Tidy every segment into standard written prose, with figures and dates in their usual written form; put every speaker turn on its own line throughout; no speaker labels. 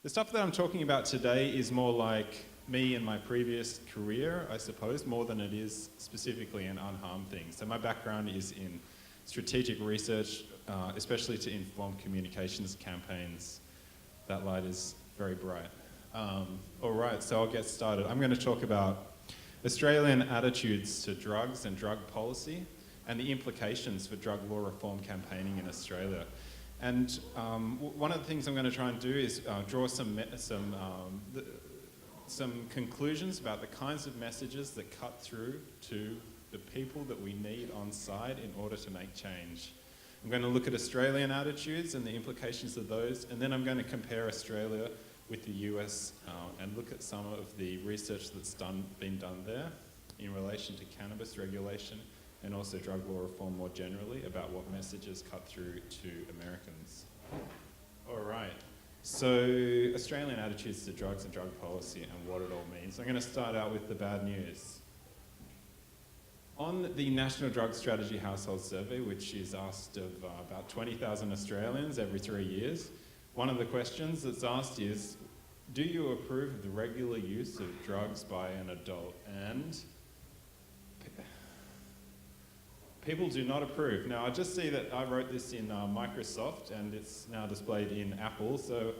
The stuff that I'm talking about today is more like me and my previous career, I suppose, more than it is specifically in unharmed things. So my background is in strategic research, especially to inform communications campaigns. That light is very bright. All right, so I'll get started. I'm going to talk about Australian attitudes to drugs and drug policy and the implications for drug law reform campaigning in Australia. And one of the things I'm going to try and do is draw some conclusions about the kinds of messages that cut through to the people that we need on side in order to make change. I'm going to look at Australian attitudes and the implications of those, and then I'm going to compare Australia with the US and look at some of the research that's been done there in relation to cannabis regulation and also drug law reform more generally about what messages cut through to Americans. All right, so Australian attitudes to drugs and drug policy and what it all means. I'm going to start out with the bad news. On the National Drug Strategy Household Survey, which is asked of about 20,000 Australians every 3 years, one of the questions that's asked is, do you approve of the regular use of drugs by an adult? And people do not approve. Now, I just see that I wrote this in Microsoft and it's now displayed in Apple, so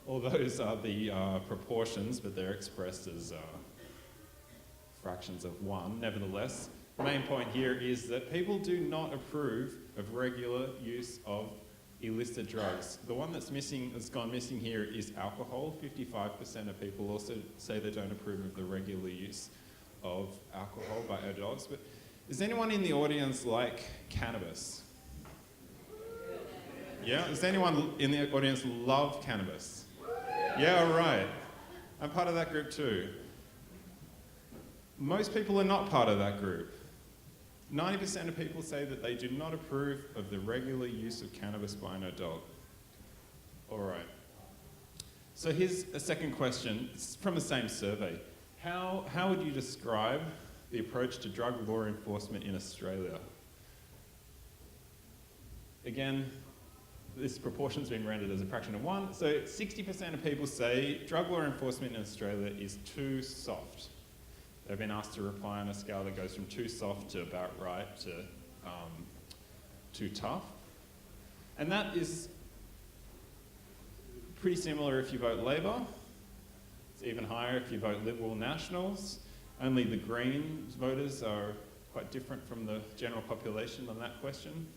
all those are the proportions, but they're expressed as fractions of one. Nevertheless, the main point here is that people do not approve of regular use of illicit drugs. The one that's gone missing here is alcohol. 55% of people also say they don't approve of the regular use of alcohol by adults. But does anyone in the audience like cannabis? Yeah? Does anyone in the audience love cannabis? Yeah, all right. I'm part of that group too. Most people are not part of that group. 90% of people say that they do not approve of the regular use of cannabis by an adult. All right. So here's a second question. It's from the same survey. How would you describe the approach to drug law enforcement in Australia? Again, this proportion's been rendered as a fraction of one. So 60% of people say drug law enforcement in Australia is too soft. They've been asked to reply on a scale that goes from too soft to about right to too tough. And that is pretty similar if you vote Labor. It's even higher if you vote Liberal Nationals. Only the Green voters are quite different from the general population on that question.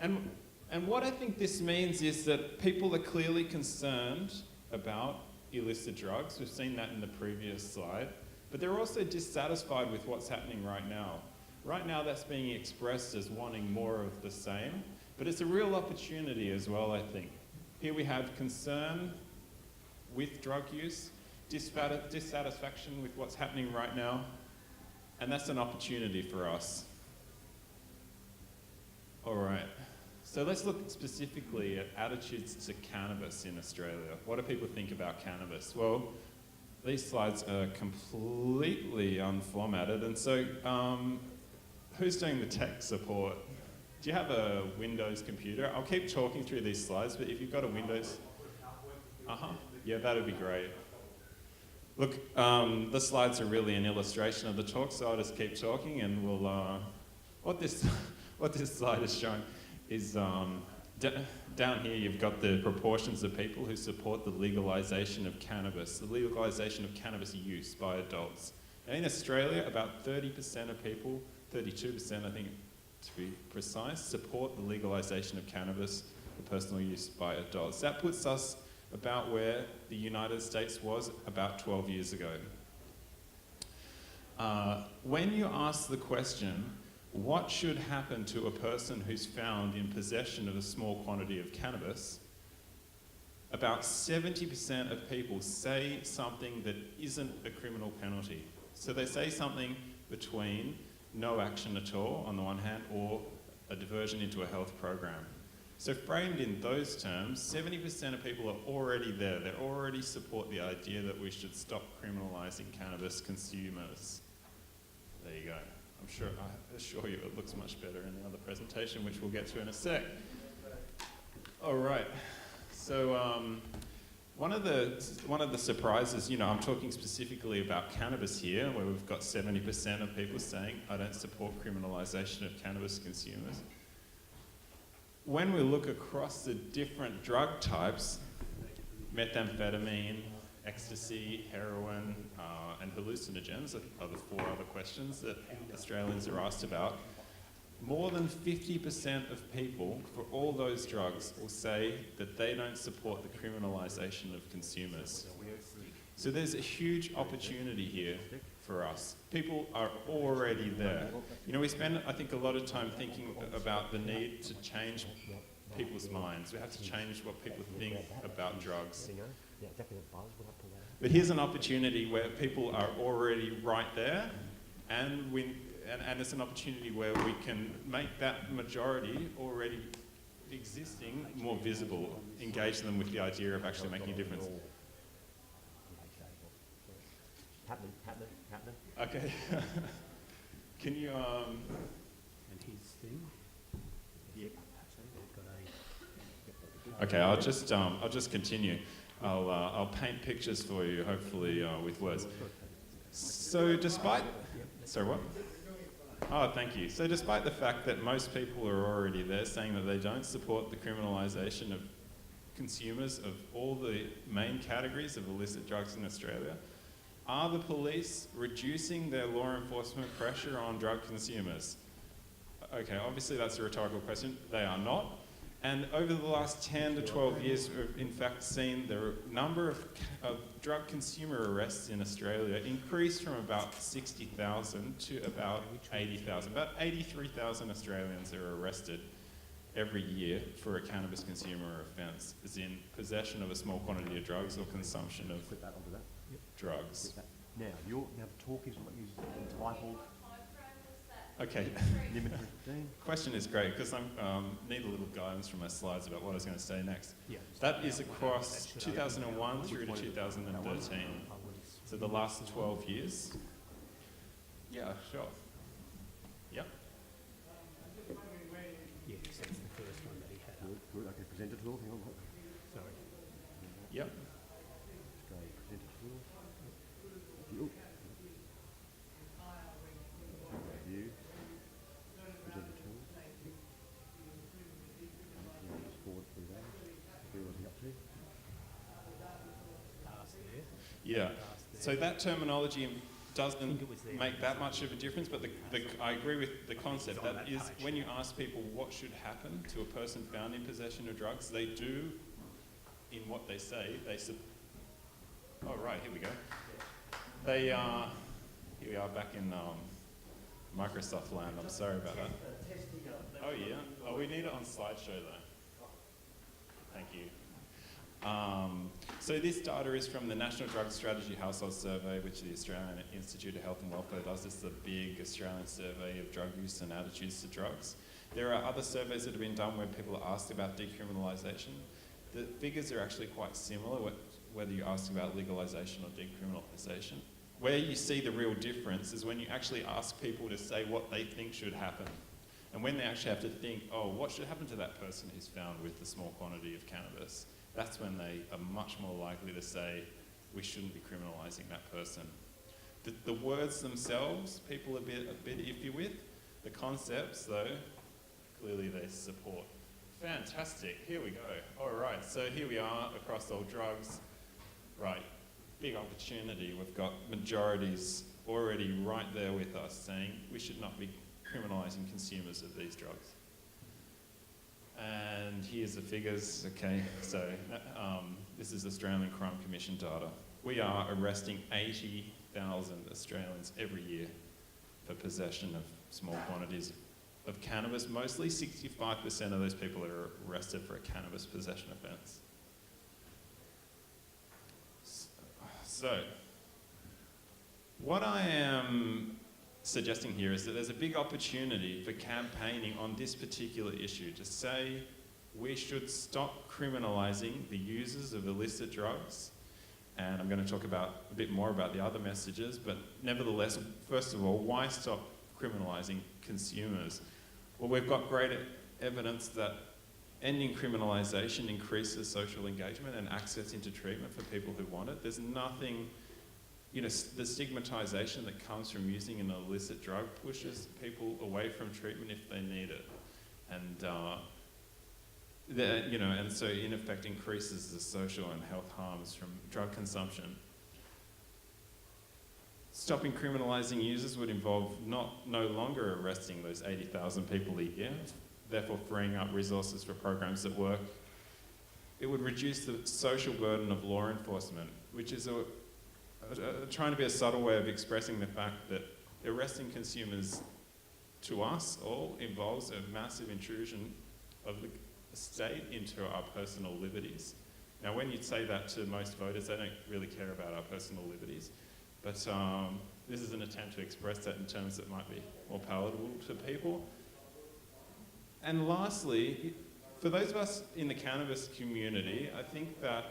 And what I think this means is that people are clearly concerned about illicit drugs. We've seen that in the previous slide. But they're also dissatisfied with what's happening right now. Right now that's being expressed as wanting more of the same, but it's a real opportunity as well, I think. Here we have concern with drug use, dissatisfaction with what's happening right now, and that's an opportunity for us. All right, so let's look specifically at attitudes to cannabis in Australia. What do people think about cannabis? Well, these slides are completely unformatted, and so who's doing the tech support? Do you have a Windows computer? I'll keep talking through these slides, but if you've got a Windows... Yeah, that'd be great. Look, the slides are really an illustration of the talk, so I'll just keep talking, and we'll... what this slide is showing is... down here you've got the proportions of people who support the legalisation of cannabis, the legalisation of cannabis use by adults. Now in Australia, about 30% of people, 32% I think to be precise, support the legalisation of cannabis for personal use by adults. That puts us about where the United States was about 12 years ago. When you ask the question, what should happen to a person who's found in possession of a small quantity of cannabis, about 70% of people say something that isn't a criminal penalty. So they say something between no action at all, on the one hand, or a diversion into a health program. So framed in those terms, 70% of people are already there. They already support the idea that we should stop criminalising cannabis consumers. There you go. I assure you it looks much better in the other presentation, which we'll get to in a sec. All right, So one of the surprises, you know, I'm talking specifically about cannabis here, where we've got 70% of people saying, I don't support criminalisation of cannabis consumers. When we look across the different drug types, methamphetamine, ecstasy, heroin, and hallucinogens are the 4 other questions that Australians are asked about. More than 50% of people for all those drugs will say that they don't support the criminalisation of consumers. So there's a huge opportunity here for us. People are already there. You know, we spend, I think, a lot of time thinking about the need to change people's minds. We have to change what people think about drugs. But here's an opportunity where people are already right there, and it's an opportunity where we can make that majority already existing more visible, engage them with the idea of actually making a difference.
Happening.
Okay. Can you
And his thing.
Yeah.
Got a.
Okay, I'll just continue. I'll paint pictures for you, hopefully with words. So despite, sorry, what? Oh, thank you. So despite the fact that most people are already there saying that they don't support the criminalisation of consumers of all the main categories of illicit drugs in Australia, are the police reducing their law enforcement pressure on drug consumers? Okay, obviously that's a rhetorical question. They are not. And over the last 10 to 12 years, we've in fact seen the number of drug consumer arrests in Australia increase from about 60,000 to about 80,000. About 83,000 Australians are arrested every year for a cannabis consumer offence, as in possession of a small quantity of drugs or consumption of drugs.
Now, the talk is what is entitled.
Okay.
Limit 15.
Question is great because I need a little guidance from my slides about what I was going to say next.
Yeah.
That is across 2001 through to 2013. So the last 12 years. Yeah, sure. Yep.
Yeah, that's the first one that he had up.
Good. I can present it all. Hang on.
Sorry.
Yep.
Go present it all. Review. Review. Present it all. Just forward through that. Where was he up to?
Past there.
Yeah.
Past
So
there.
that terminology doesn't
think it was there.
make that much of a difference, but I agree with the concept. That is, when you ask people what should happen to a person found in possession of drugs, they do, in what they say, oh, right, here we go. Here we are back in Microsoft land. I'm sorry about that. Oh, yeah. Oh, we need it on slideshow, though. Thank you. So this data is from the National Drug Strategy Household Survey, which the Australian Institute of Health and Welfare does. It's the big Australian survey of drug use and attitudes to drugs. There are other surveys that have been done where people are asked about decriminalisation. The figures are actually quite similar, whether you ask about legalisation or decriminalisation. Where you see the real difference is when you actually ask people to say what they think should happen. And when they actually have to think, oh, what should happen to that person who's found with a small quantity of cannabis? That's when they are much more likely to say, we shouldn't be criminalising that person. The words themselves, people are a bit iffy with. The concepts, though, clearly they support. Fantastic, here we go. All right, so here we are across all drugs. Right, big opportunity. We've got majorities already right there with us saying we should not be criminalising consumers of these drugs. And here's the figures. Okay, so this is Australian Crime Commission data. We are arresting 80,000 Australians every year for possession of small quantities of cannabis. Mostly 65% of those people are arrested for a cannabis possession offence. So, what I am suggesting here is that there's a big opportunity for campaigning on this particular issue to say we should stop criminalising the users of illicit drugs. And I'm going to talk a bit more about the other messages, but nevertheless, first of all, why stop criminalising consumers? Well, we've got great evidence that ending criminalisation increases social engagement and access into treatment for people who want it. There's nothing, the stigmatisation that comes from using an illicit drug pushes people away from treatment if they need it. And, and so in effect increases the social and health harms from drug consumption. Stopping criminalising users would involve no longer arresting those 80,000 people a year, therefore freeing up resources for programs that work. It would reduce the social burden of law enforcement, which is trying to be a subtle way of expressing the fact that arresting consumers to us all involves a massive intrusion of the state into our personal liberties. Now, when you say that to most voters, they don't really care about our personal liberties. But this is an attempt to express that in terms that might be more palatable to people. And lastly, for those of us in the cannabis community, I think that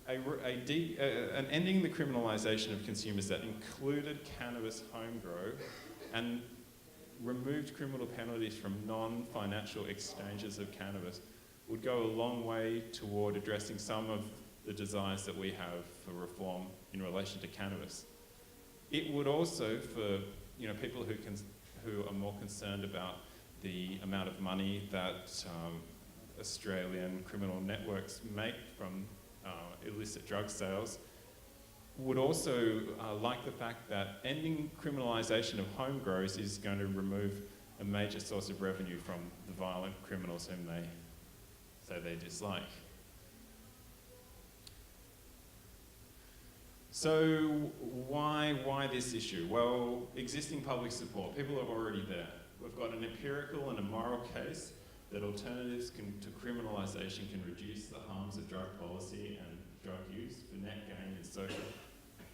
an ending the criminalisation of consumers that included cannabis home grow and removed criminal penalties from non-financial exchanges of cannabis would go a long way toward addressing some of the desires that we have for reform in relation to cannabis. It would also, for people who are more concerned about the amount of money that Australian criminal networks make from illicit drug sales, would also like the fact that ending criminalisation of home grows is going to remove a major source of revenue from the violent criminals whom they say they dislike. So why this issue? Well, existing public support. People are already there. We've got an empirical and a moral case that alternatives to criminalisation can reduce the harms of drug policy and drug use for net gain in social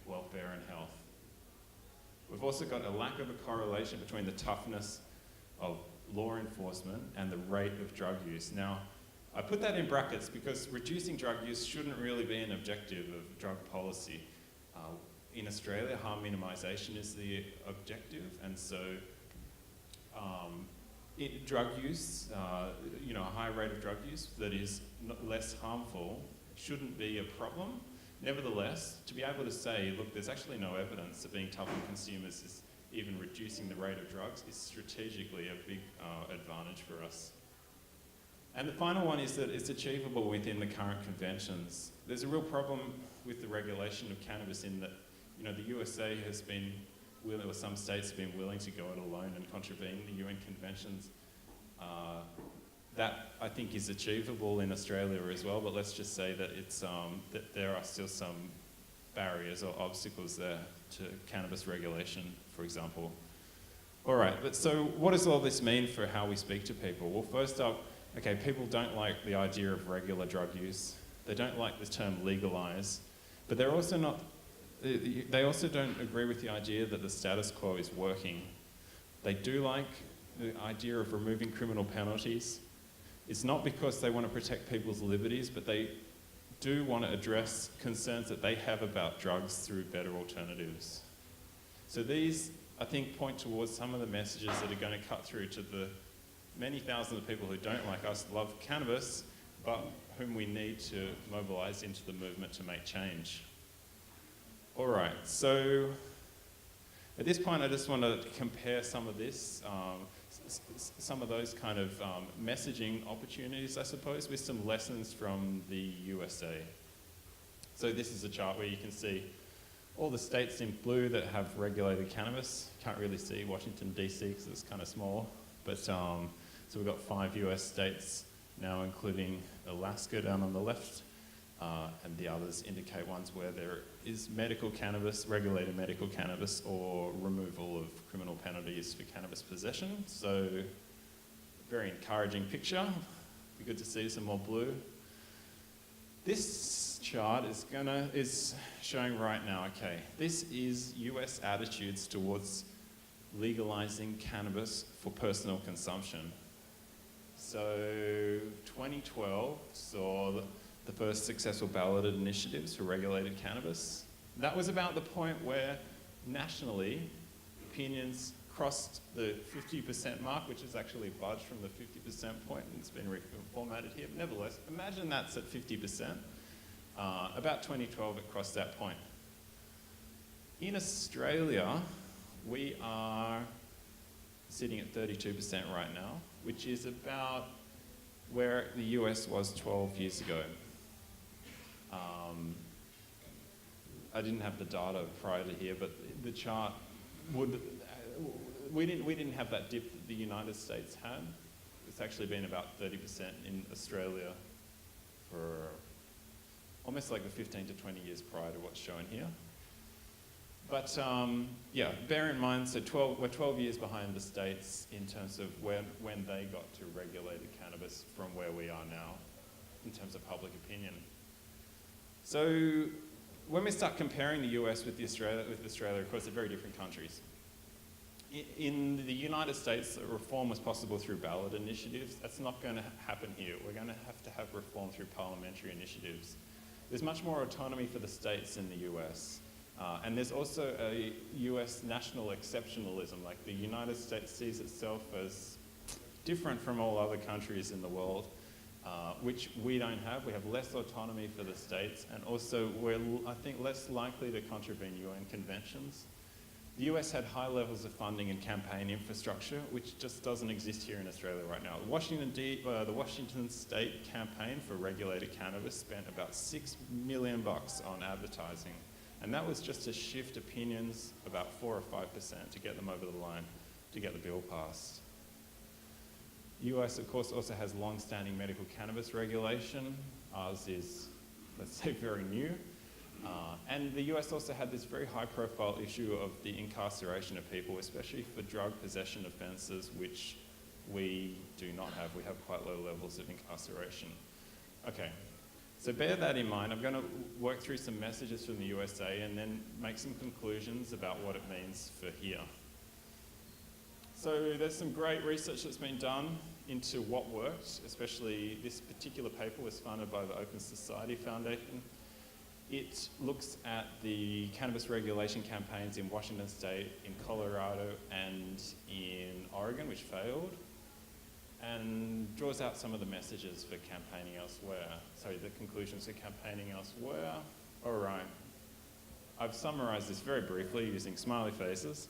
welfare and health. We've also got a lack of a correlation between the toughness of law enforcement and the rate of drug use. Now, I put that in brackets because reducing drug use shouldn't really be an objective of drug policy. In Australia, harm minimisation is the objective, and so drug use, a high rate of drug use that is less harmful shouldn't be a problem. Nevertheless, to be able to say, look, there's actually no evidence that being tough on consumers is even reducing the rate of drugs is strategically a big advantage for us. And the final one is that it's achievable within the current conventions. There's a real problem with the regulation of cannabis in that, the USA has been willing, or some states have been willing to go it alone and contravene the UN conventions. That I think is achievable in Australia as well, but let's just say that it's that there are still some barriers or obstacles there to cannabis regulation, for example. All right, but so what does all this mean for how we speak to people? Well, first up, okay, people don't like the idea of regular drug use. They don't like the term legalise, but they also don't agree with the idea that the status quo is working. They do like the idea of removing criminal penalties. It's not because they want to protect people's liberties, but they do want to address concerns that they have about drugs through better alternatives. So these, I think, point towards some of the messages that are going to cut through to the many thousands of people who don't like us, love cannabis, but whom we need to mobilise into the movement to make change. All right, so at this point I just want to compare some of this, some of those kind of messaging opportunities, I suppose, with some lessons from the USA. So this is a chart where you can see all the states in blue that have regulated cannabis. Can't really see Washington, DC, because it's kind of small. But so we've got 5 US states now, including Alaska down on the left. And the others indicate ones where there is medical cannabis, regulated medical cannabis, or removal of criminal penalties for cannabis possession. So, very encouraging picture. Be good to see some more blue. This chart is showing right now, okay, this is US attitudes towards legalizing cannabis for personal consumption. So, 2012 saw the first successful balloted initiatives for regulated cannabis. That was about the point where nationally opinions crossed the 50% mark, which is actually budged from the 50% point, and it's been reformatted here. But nevertheless, imagine that's at 50%. About 2012, it crossed that point. In Australia, we are sitting at 32% right now, which is about where the US was 12 years ago. I didn't have the data prior to here, but the chart would, we didn't have that dip that the United States had. It's actually been about 30% in Australia for almost like the 15 to 20 years prior to what's shown here. But yeah, bear in mind, so we're 12 years behind the States in terms of when they got to regulated cannabis from where we are now in terms of public opinion. So when we start comparing the US with Australia, of course, they're very different countries. In the United States, reform was possible through ballot initiatives. That's not going to happen here. We're going to have reform through parliamentary initiatives. There's much more autonomy for the states in the US. And there's also a US national exceptionalism. Like the United States sees itself as different from all other countries in the world, which we don't have. We have less autonomy for the states, and also we're, I think, less likely to contravene UN conventions. The US had high levels of funding and campaign infrastructure, which just doesn't exist here in Australia right now. The Washington State campaign for regulated cannabis spent about $6 million on advertising. And that was just to shift opinions about 4 or 5% to get them over the line, to get the bill passed. The US, of course, also has long-standing medical cannabis regulation. Ours is, let's say, very new. And the US also had this very high-profile issue of the incarceration of people, especially for drug possession offences, which we do not have. We have quite low levels of incarceration. Okay. So bear that in mind. I'm going to work through some messages from the USA and then make some conclusions about what it means for here. So there's some great research that's been done into what worked, especially this particular paper was funded by the Open Society Foundation. It looks at the cannabis regulation campaigns in Washington State, in Colorado, and in Oregon, which failed, and draws out some of the messages for campaigning elsewhere. Sorry, the conclusions for campaigning elsewhere. All right. I've summarized this very briefly using smiley faces.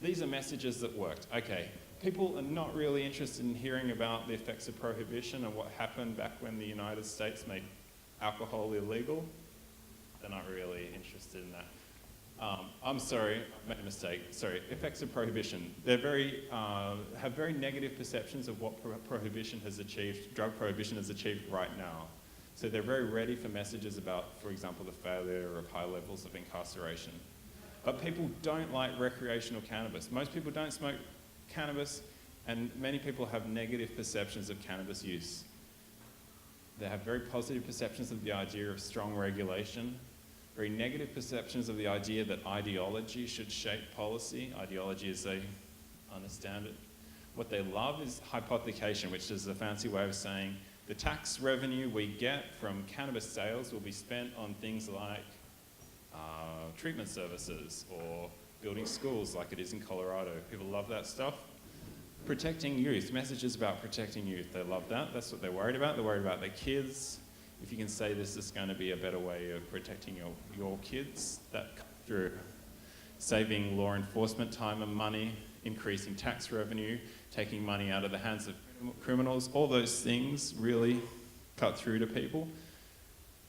These are messages that worked. Okay, people are not really interested in hearing about the effects of prohibition and what happened back when the United States made alcohol illegal. They're not really interested in that. I'm sorry, I made a mistake. Sorry, effects of prohibition. They're have very negative perceptions of what prohibition has achieved, drug prohibition has achieved right now. So they're very ready for messages about, for example, the failure of high levels of incarceration. But people don't like recreational cannabis. Most people don't smoke cannabis, and many people have negative perceptions of cannabis use. They have very positive perceptions of the idea of strong regulation, very negative perceptions of the idea that ideology should shape policy. Ideology as they understand it. What they love is hypothecation, which is a fancy way of saying the tax revenue we get from cannabis sales will be spent on things like treatment services or building schools like it is in Colorado. People love that stuff. Protecting youth, messages about protecting youth. They love that. That's what they're worried about. They're worried about their kids. If you can say this is going to be a better way of protecting your kids, that comes through saving law enforcement time and money, increasing tax revenue, taking money out of the hands of criminals, all those things really cut through to people.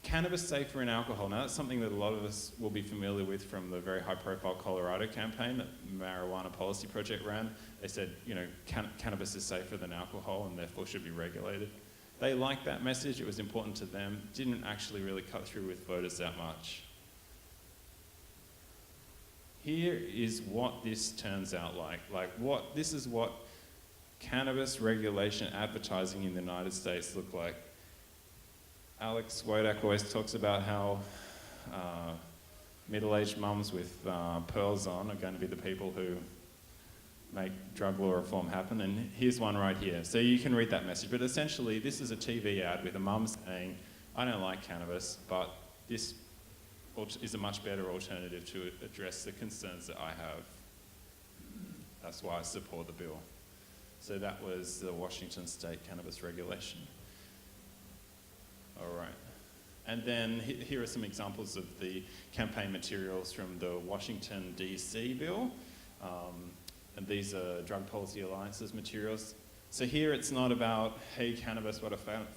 Cannabis safer in alcohol. Now that's something that a lot of us will be familiar with from the very high-profile Colorado campaign that Marijuana Policy Project ran. They said, you know, cannabis is safer than alcohol and therefore should be regulated. They liked that message. It was important to them. Didn't actually really cut through with voters that much. Here is what this turns out like. This is what cannabis regulation advertising in the United States look like. Alex Wodak always talks about how middle-aged mums with pearls on are going to be the people who make drug law reform happen, and here's one right here. So you can read that message, but essentially this is a TV ad with a mum saying, I don't like cannabis, but this is a much better alternative to address the concerns that I have. That's why I support the bill. So that was the Washington State Cannabis Regulation. All right. And then here are some examples of the campaign materials from the Washington, D.C. bill. And these are Drug Policy Alliance's materials. So here it's not about, hey, cannabis, what a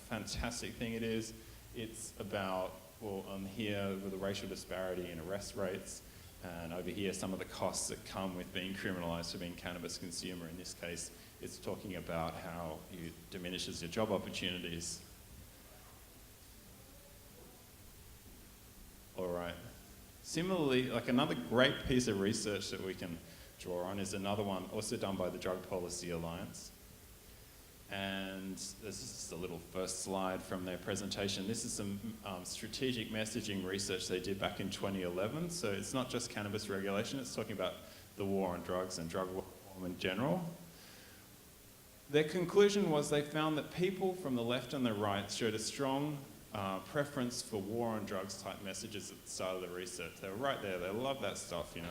fantastic thing it is. It's about, well, here with the racial disparity in arrest rates, and over here some of the costs that come with being criminalised for being a cannabis consumer. In this case, it's talking about how it diminishes your job opportunities. All right. Similarly, like another great piece of research that we can draw on is another one also done by the Drug Policy Alliance. And this is just a little first slide from their presentation. This is some strategic messaging research they did back in 2011. So it's not just cannabis regulation, it's talking about the war on drugs and drug reform in general. Their conclusion was they found that people from the left and the right showed a strong preference for war on drugs type messages at the start of the research. They were right there, they love that stuff, you know.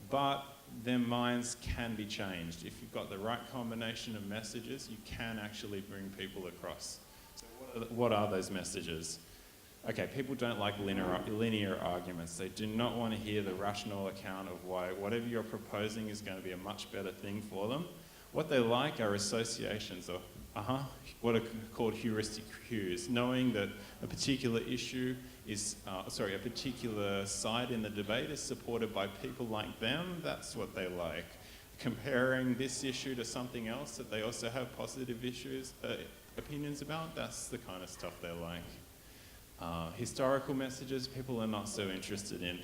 But their minds can be changed. If you've got the right combination of messages, you can actually bring people across. So what are those messages? Okay, people don't like linear arguments. They do not want to hear the rational account of why whatever you're proposing is going to be a much better thing for them. What they like are associations of, what are called heuristic cues, knowing that a particular issue is, a particular side in the debate is supported by people like them, that's what they like. Comparing this issue to something else that they also have positive opinions about, that's the kind of stuff they like. Historical messages, people are not so interested in.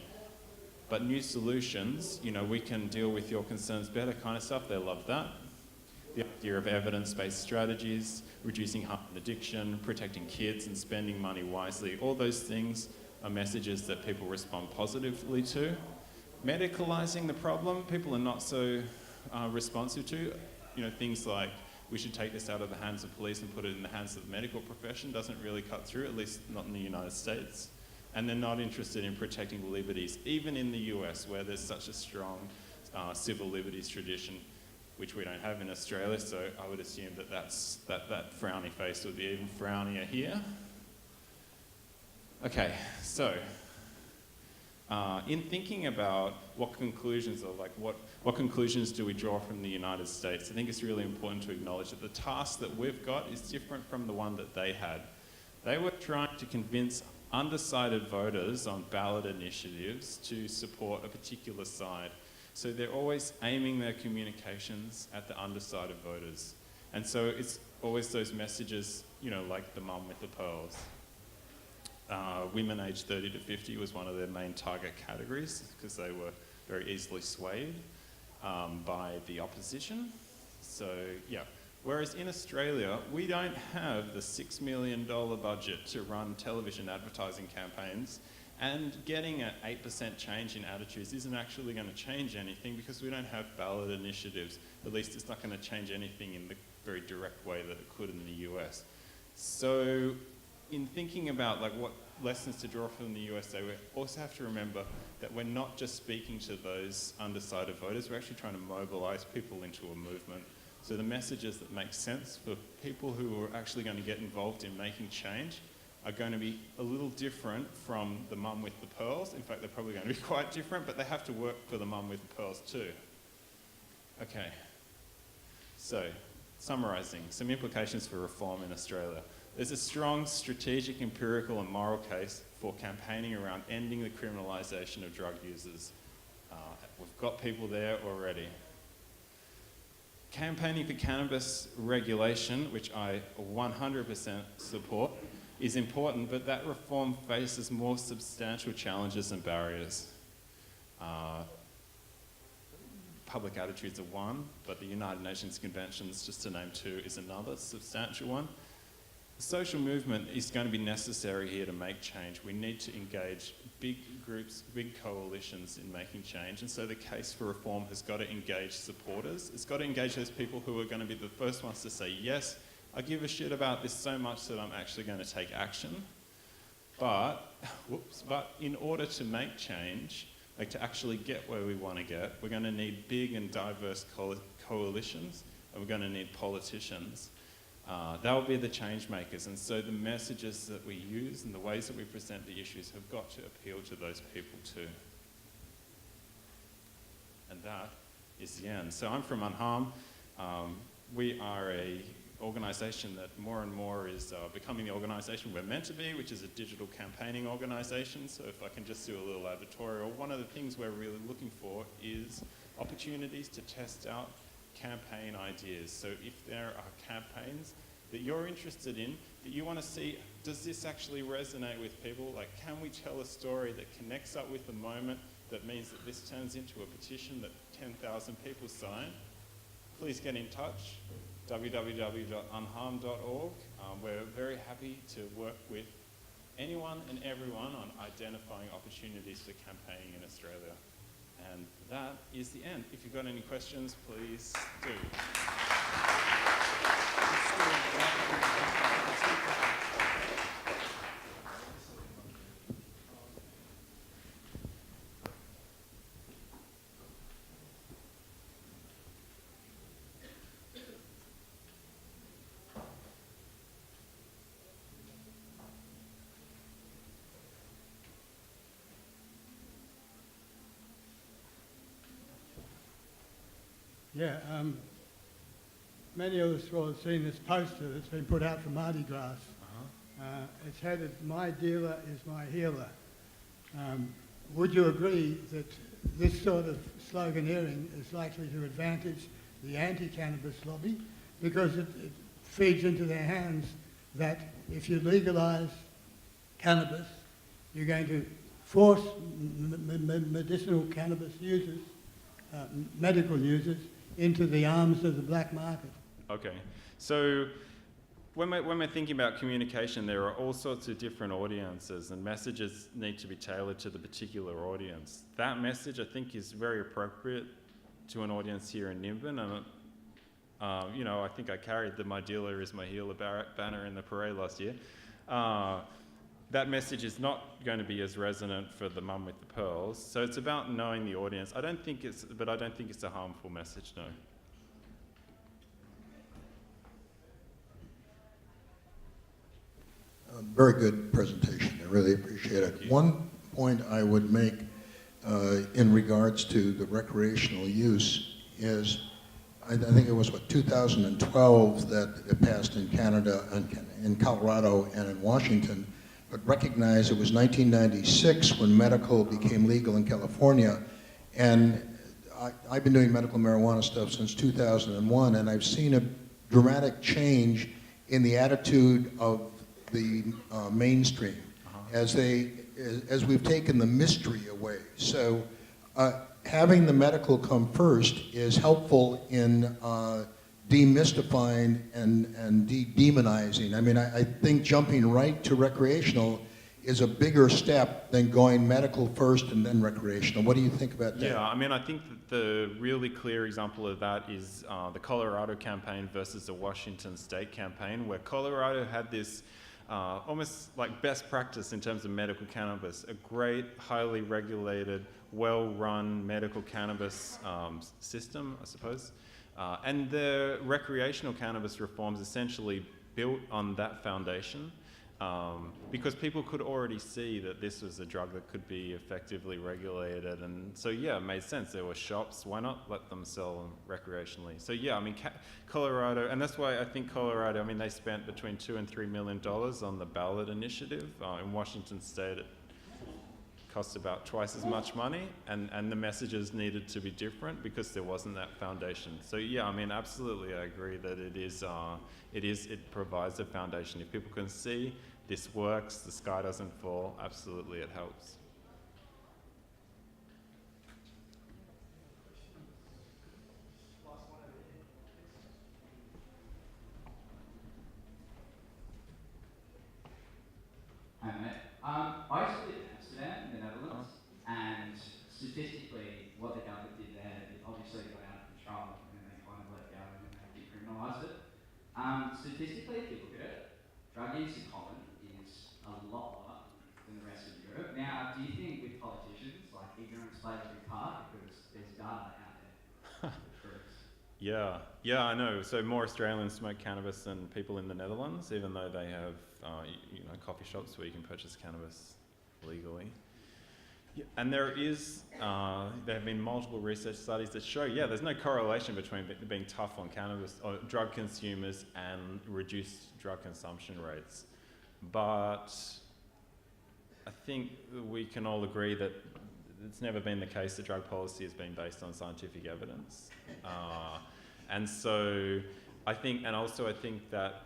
But new solutions, you know, we can deal with your concerns better kind of stuff, they love that. The idea of evidence-based strategies, reducing harm and addiction, protecting kids and spending money wisely, all those things are messages that people respond positively to. Medicalising the problem, people are not so responsive to. You know, things like we should take this out of the hands of police and put it in the hands of the medical profession doesn't really cut through, at least not in the United States. And they're not interested in protecting liberties, even in the US where there's such a strong civil liberties tradition, which we don't have in Australia, so I would assume that that frowny face would be even frownier here. Okay, so in thinking about what conclusions or like what conclusions do we draw from the United States, I think it's really important to acknowledge that the task that we've got is different from the one that they had. They were trying to convince undecided voters on ballot initiatives to support a particular side. So they're always aiming their communications at the undecided voters. And so it's always those messages, you know, like the mum with the pearls. Women aged 30 to 50 was one of their main target categories because they were very easily swayed by the opposition. So, yeah. Whereas in Australia, we don't have the $6 million budget to run television advertising campaigns. And getting an 8% change in attitudes isn't actually going to change anything because we don't have ballot initiatives. At least it's not going to change anything in the very direct way that it could in the US. So in thinking about like what lessons to draw from the USA, we also have to remember that we're not just speaking to those undecided voters, we're actually trying to mobilize people into a movement. So the messages that make sense for people who are actually going to get involved in making change are going to be a little different from the mum with the pearls. In fact, they're probably going to be quite different, but they have to work for the mum with the pearls too. Okay, so summarising, some implications for reform in Australia. There's a strong strategic, empirical and moral case for campaigning around ending the criminalisation of drug users. We've got people there already. Campaigning for cannabis regulation, which I 100% support, is important, but that reform faces more substantial challenges and barriers. Public attitudes are one, but the United Nations Conventions, just to name two, is another substantial one. The social movement is going to be necessary here to make change. We need to engage big groups, big coalitions in making change, and so the case for reform has got to engage supporters. It's got to engage those people who are going to be the first ones to say, yes, I give a shit about this so much that I'm actually going to take action. But in order to make change, like to actually get where we want to get, we're going to need big and diverse coalitions, and we're going to need politicians. They'll be the change makers, and so the messages that we use and the ways that we present the issues have got to appeal to those people too. And that is the end. So I'm from Unharm. We are a organisation that more and more is becoming the organisation we're meant to be, which is a digital campaigning organisation. So if I can just do a little advertorial, one of the things we're really looking for is opportunities to test out campaign ideas. So if there are campaigns that you're interested in, that you want to see, does this actually resonate with people? Like, can we tell a story that connects up with the moment that means that this turns into a petition that 10,000 people sign? Please get in touch, www.unharm.org. We're very happy to work with anyone and everyone on identifying opportunities for campaigning in Australia. And that is the end. If you've got any questions, please do.
Yeah, many of us will have seen this poster that's been put out for Mardi Gras. It's headed, "My dealer is my healer." Would you agree that this sort of sloganeering is likely to advantage the anti-cannabis lobby because it feeds into their hands that if you legalise cannabis, you're going to force medicinal cannabis users, medical users, into the arms of the black market?
Okay, so when we're thinking about communication, there are all sorts of different audiences, and messages need to be tailored to the particular audience. That message, I think, is very appropriate to an audience here in Nimbin, and you know, I think I carried the "My dealer is my healer" banner in the parade last year. That message is not going to be as resonant for the mum with the pearls. So it's about knowing the audience. I don't think it's a harmful message, no.
Very good presentation. I really appreciate it. One point I would make in regards to the recreational use is, I think it was, 2012 that it passed in Canada, and in Colorado and in Washington, but recognize it was 1996 when medical became legal in California. And I've been doing medical marijuana stuff since 2001, and I've seen a dramatic change in the attitude of the mainstream as we've taken the mystery away. So having the medical come first is helpful in demystifying and demonizing. I mean, I think jumping right to recreational is a bigger step than going medical first and then recreational. What do you think about that?
Yeah, I mean, I think that the really clear example of that is the Colorado campaign versus the Washington State campaign, where Colorado had this almost like best practice in terms of medical cannabis, a great, highly regulated, well-run medical cannabis system, I suppose. And the recreational cannabis reforms essentially built on that foundation because people could already see that this was a drug that could be effectively regulated. And so, yeah, it made sense. There were shops. Why not let them sell them recreationally? So, yeah, I mean, Colorado, and that's why I think Colorado, I mean, they spent between $2 and $3 million on the ballot initiative. In Washington State, it cost about twice as much money, and the messages needed to be different because there wasn't that foundation. So yeah, I mean, absolutely, I agree that it provides a foundation. If people can see this works, the sky doesn't fall, absolutely it helps.
Hi mate. I used to live in Amsterdam in the Netherlands, and statistically what the government did there, it obviously got out of control and then they kind of let go and then they decriminalised it. Statistically, if you look at it, drug use in Holland is a lot lower than the rest of Europe. Now, do you think with politicians, like ignorance plays
Yeah, I know. So more Australians smoke cannabis than people in the Netherlands, even though they have, coffee shops where you can purchase cannabis legally. Yeah, and there have been multiple research studies that show, there's no correlation between being tough on cannabis or drug consumers and reduced drug consumption rates. But I think we can all agree that it's never been the case that drug policy has been based on scientific evidence. And so I think that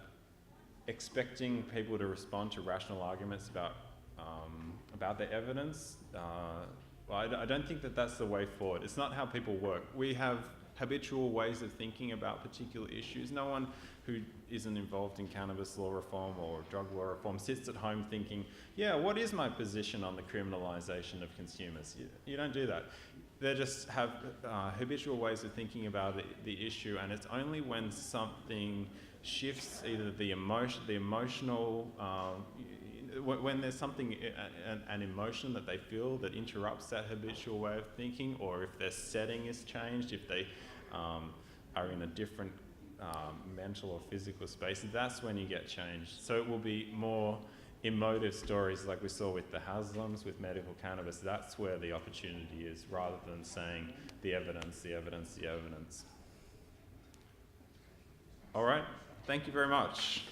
expecting people to respond to rational arguments about the evidence, I don't think that that's the way forward. It's not how people work. We have habitual ways of thinking about particular issues. No one who isn't involved in cannabis law reform or drug law reform sits at home thinking, what is my position on the criminalisation of consumers? You don't do that. They just have habitual ways of thinking about the issue, and it's only when something shifts either the emotional, when there's something, an emotion that they feel that interrupts that habitual way of thinking, or if their setting is changed, if they are in a different mental or physical space, that's when you get changed. So it will be more emotive stories like we saw with the Haslams, with medical cannabis. That's where the opportunity is, rather than saying the evidence. All right, thank you very much.